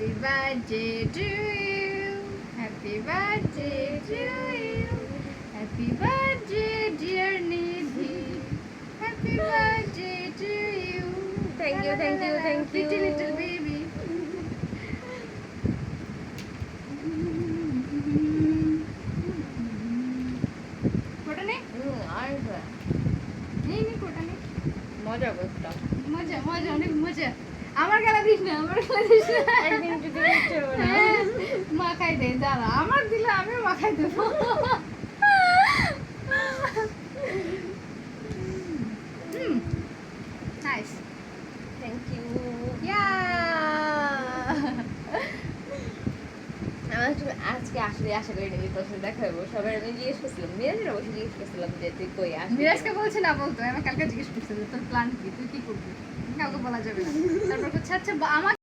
Happy birthday to you. Happy birthday to you. Happy birthday, dear Nidhi. Happy birthday to you. Thank you, thank you, thank you. Pretty little baby. কোটা নে আর নেই নে কোটা নে মজা করতাম মজা মজা অনেক মজা আমার গালা দিস না আমার গালা দিস না একদিন যদি ইচ্ছে হবে না। হ্যাঁ, মাখাই দে দাঁড়া আমার দিলে আমি মাখাই দেবো নাইস Thank you. ইয়া আমার তুমি আজকে আসলে আশা করি নাকি তোর সাথে দেখা হবো সবাই আমি জিজ্ঞেস করছিলাম মিরাজের অবশ্যই জিজ্ঞেস করছিলাম যে তুই কই আসবি মিরাজকে বলছি না বলতো আমি কালকে জিজ্ঞেস করছি যে তোর প্ল্যান কি তুই কি করবি কাউকে বলা যাবে না তারপর হচ্ছে আচ্ছা আমার